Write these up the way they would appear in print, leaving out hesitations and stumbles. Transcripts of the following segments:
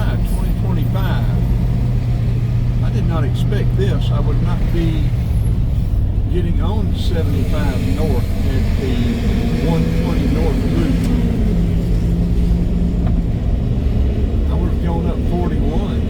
July 2025. I did not expect this. I would not be getting on 75 north at the 120 north loop. I would have gone up 41.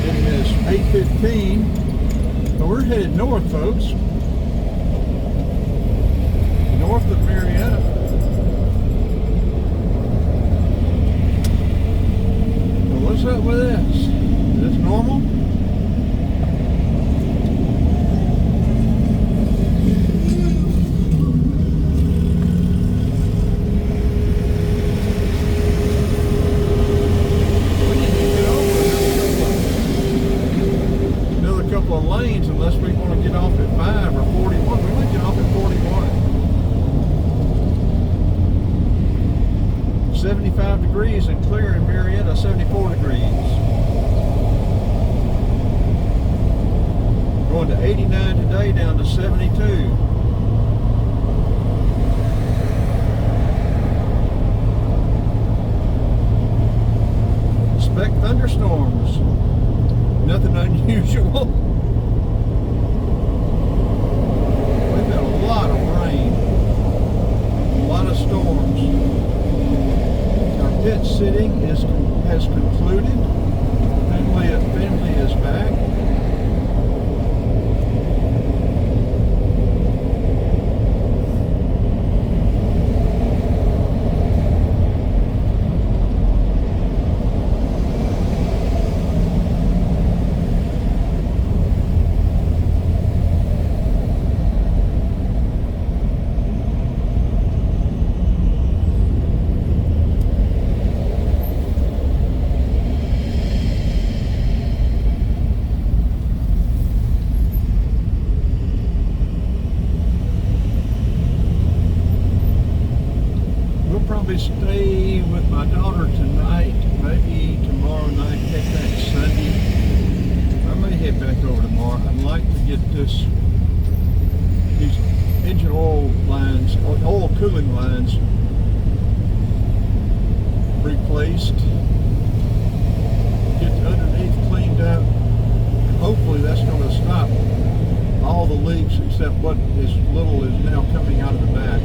It is 8:15, but we're headed north, folks. North of Marietta. Well, what's up with this? Is this normal? We need to get over another couple of lanes unless we want to get off at 5 or 41. We might get off at 41. 75 degrees and clear in Marietta, 74 degrees. Going to 89 today, down to 72. Expect thunderstorms. Nothing unusual. We've had a lot of rain. A lot of storms. Pit sitting has concluded. Family is back. Probably stay with my daughter tonight, maybe tomorrow night, head back Sunday. I may head back over tomorrow. I'd like to get these engine oil lines, or oil cooling lines replaced, get the underneath cleaned up. Hopefully that's going to stop all the leaks except what is little is now coming out of the back.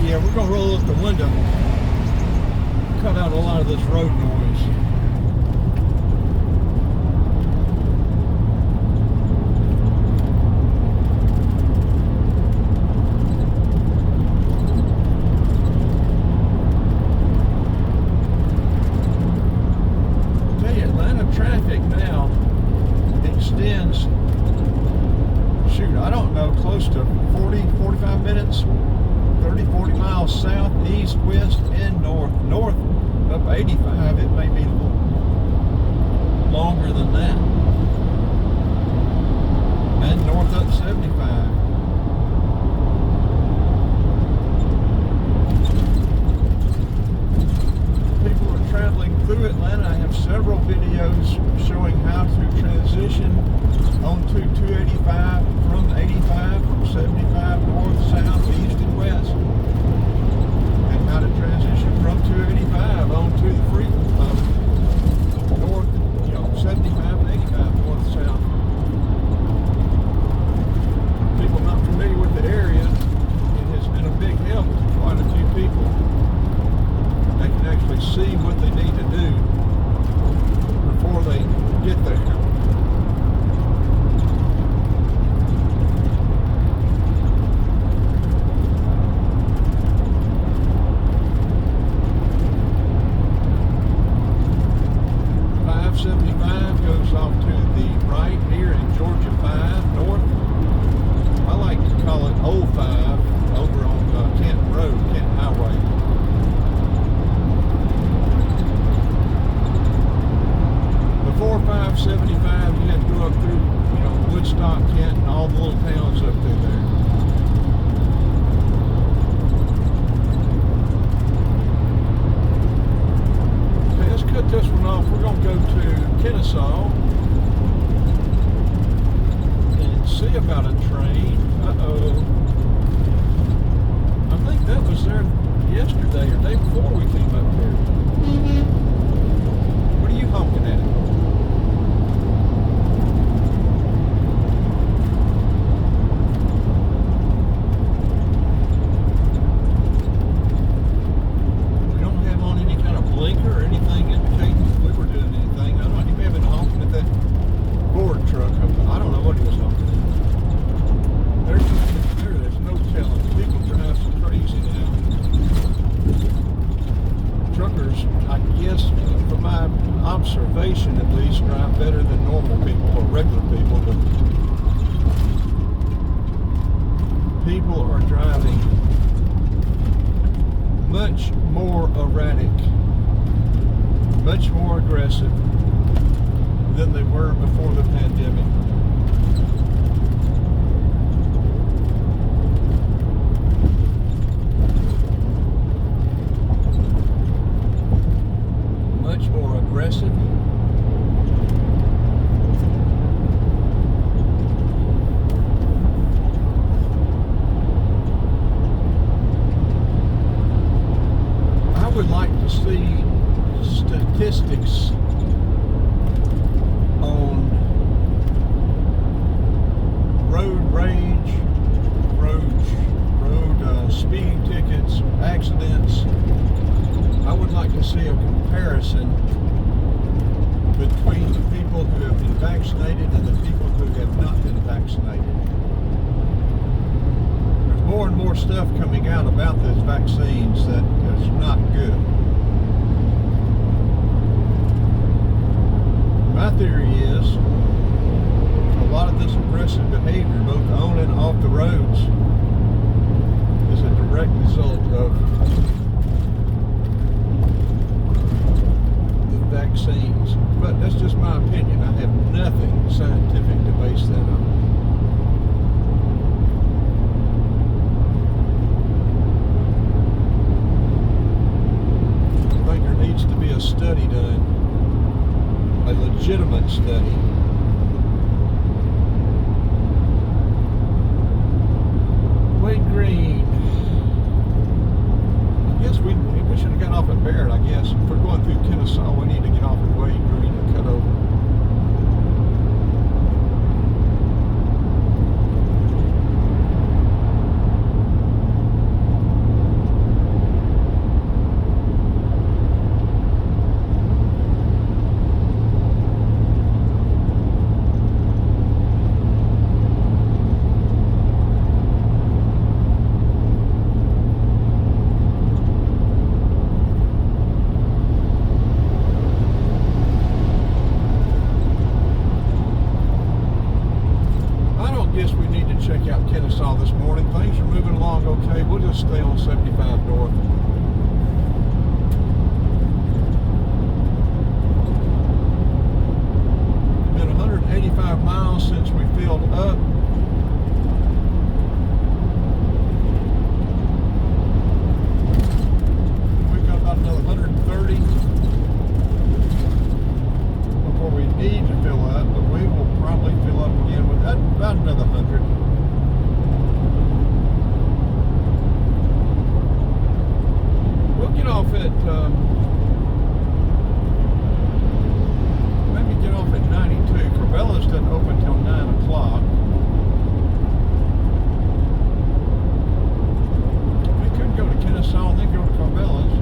Yeah, we're going to roll up the window, cut out a lot of this road noise. I'll tell you, Atlanta traffic now extends, shoot, I don't know, close to 40, 45 minutes. 30, 40 miles south, east, west, and north. North up 85, it may be a little longer than that. And north up 75. People are traveling through Atlanta. I have several videos showing how to transition onto 285 from 85, from 75 north, south, east, and west, and how to transition from 285 onto the freeway north, 75 and 85. see about a train. Uh-oh. I think that was there yesterday or day before we came up here. What are you honking at? We don't have on any kind of blinker or anything indicating that we were doing anything. I don't know. He may have been honking at that board truck. I don't know what he was honking at. There's no telling. People drive so crazy now. Truckers, I guess, from my observation at least, drive better than normal people or regular people, but people are driving much more erratic, much more aggressive than they were before the pandemic. Much more aggressive. I would like to see statistics on road rage, road speeding tickets, accidents. I would like to see a comparison between the people who have been vaccinated and the people who have not been vaccinated. There's more and more stuff coming out about those vaccines that is not good. My theory is a lot of this aggressive behavior, both on and off the roads, is a direct result of vaccines, but that's just my opinion. I have nothing scientific to base that on. I think there needs to be a study done, a legitimate study. Wade Green. I guess we should have got off at Barrett, I guess. If we're going through Kennesaw, we need to get off at Wade Green and cut over. Check out Kennesaw this morning. Things are moving along okay. We'll just stay on 75 north. Been 185 miles since we filled up. We've got about another 130 before we need to fill up, but we will probably fill up again with that, about another 100. Get off at maybe get off at 92. Corbella's doesn't open till 9 o'clock. We could go to Kennesaw and then go to Corbella's.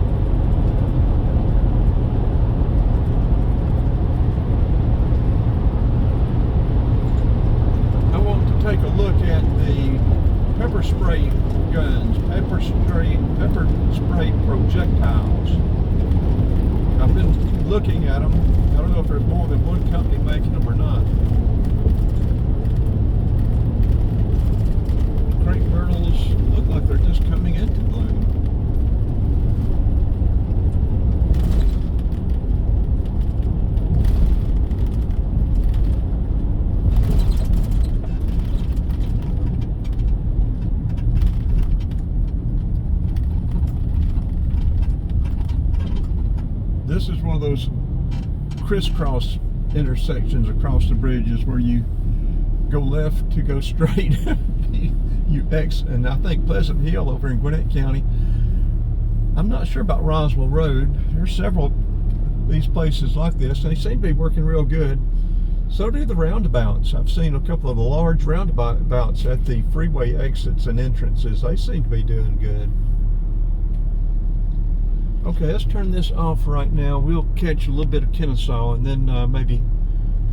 I want to take a look at the pepper spray guns, pepper spray projectiles. I've been looking at them. I don't know if there's more than one company making them or not. Crepe myrtles look like they're just coming into bloom. This is one of those crisscross intersections across the bridges where you go left to go straight. You exit, and I think Pleasant Hill over in Gwinnett County. I'm not sure about Roswell Road. There's several of these places like this, and they seem to be working real good. So do the roundabouts. I've seen a couple of the large roundabouts at the freeway exits and entrances. They seem to be doing good. Okay, let's turn this off right now. We'll catch a little bit of Kennesaw and then maybe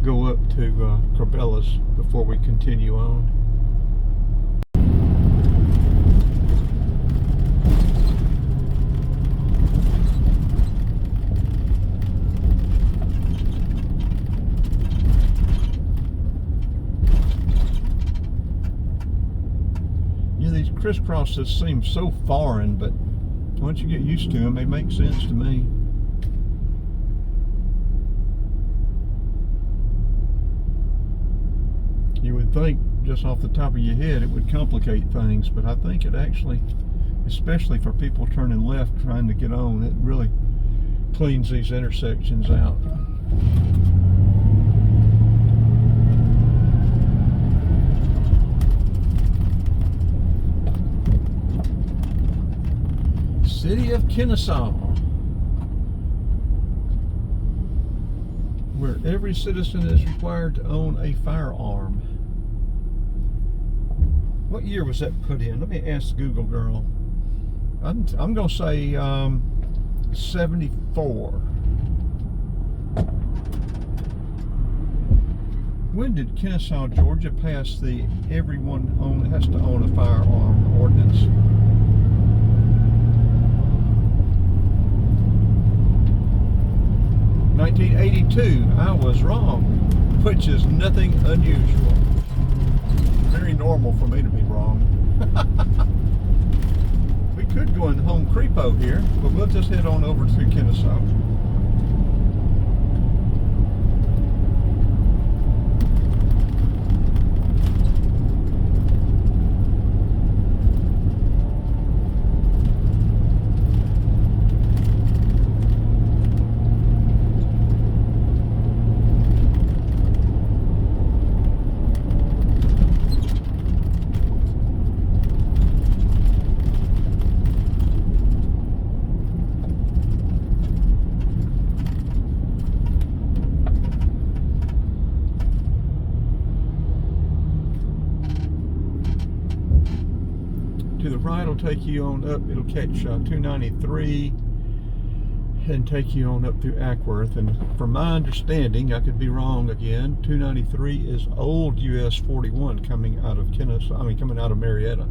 go up to Corbella's before we continue on. Yeah, these crisscrosses seem so foreign, but once you get used to them, they make sense to me. You would think just off the top of your head it would complicate things, but I think it actually, especially for people turning left trying to get on, it really cleans these intersections out. City of Kennesaw, where every citizen is required to own a firearm. What year was that put in? Let me ask Google girl. I'm going to say 74. When did Kennesaw, Georgia pass the everyone has to own a firearm ordinance? 1982. I was wrong, which is nothing unusual. Very normal for me to be wrong. We could go in Home Creepo here, but we'll just head on over to Kennesaw. To the right will take you on up, it'll catch 293 and take you on up through Ackworth. And from my understanding, I could be wrong again, 293 is old US 41 coming out of Kennesaw, coming out of Marietta.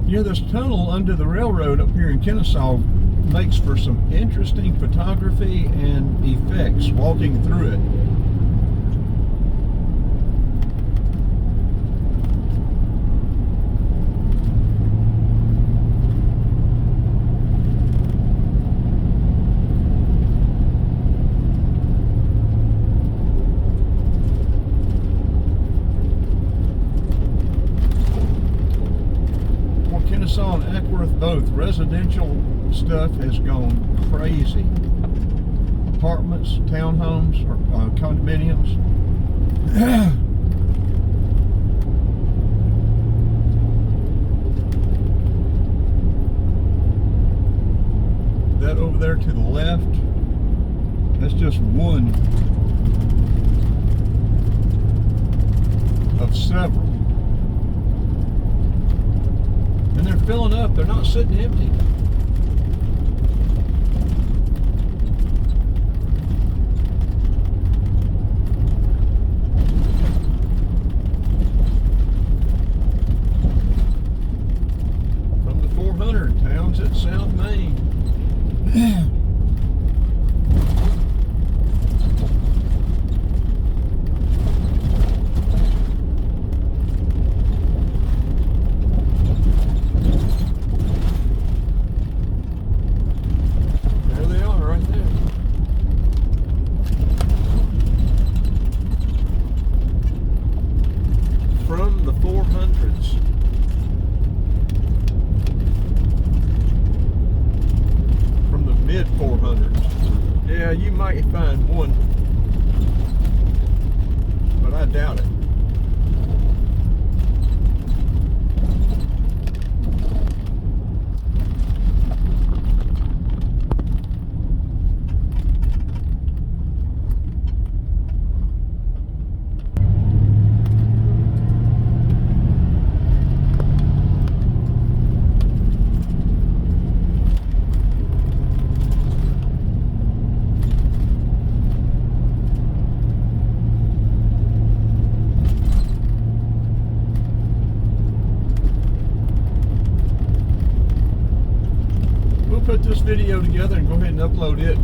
Yeah, this tunnel under the railroad up here in Kennesaw makes for some interesting photography and effects walking through it. Kennesaw and Ackworth both, residential stuff has gone crazy. Apartments, townhomes, or condominiums. That over there to the left, that's just one of several. And they're filling up, they're not sitting empty. From the 400 towns at South Main. From the 400s. Yeah, you might find one, but I doubt it. Put this video together and go ahead and upload it.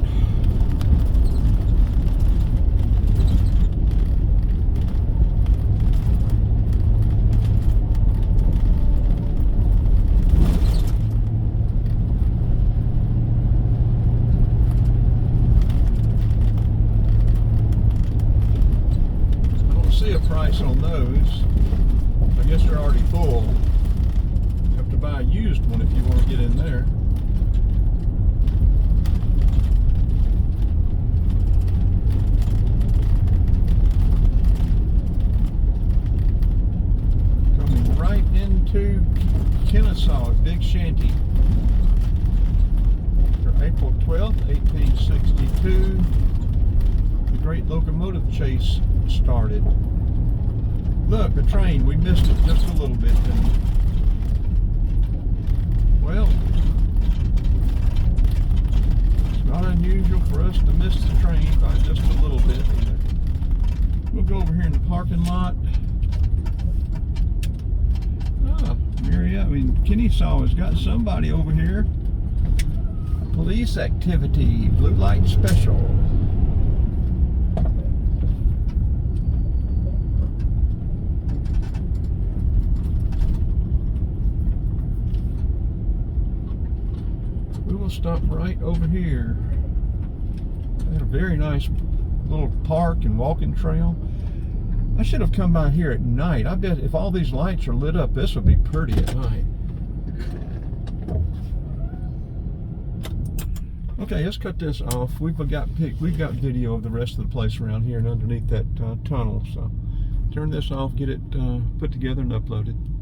I don't see a price on those. I guess they're already full. You have to buy a used one if you want to get in there. To Kennesaw, Big Shanty. For April 12th, 1862, the great locomotive chase started. Look, the train, we missed it just a little bit, didn't we? Well, it's not unusual for us to miss the train by just a little bit either. We'll go over here in the parking lot. Marietta, Kennesaw has got somebody over here. Police activity, blue light special. We will stop right over here. Got a very nice little park and walking trail. I should have come by here at night. I bet if all these lights are lit up, this would be pretty at night. Okay, let's cut this off. We've got video of the rest of the place around here and underneath that tunnel. So turn this off, get it put together and uploaded.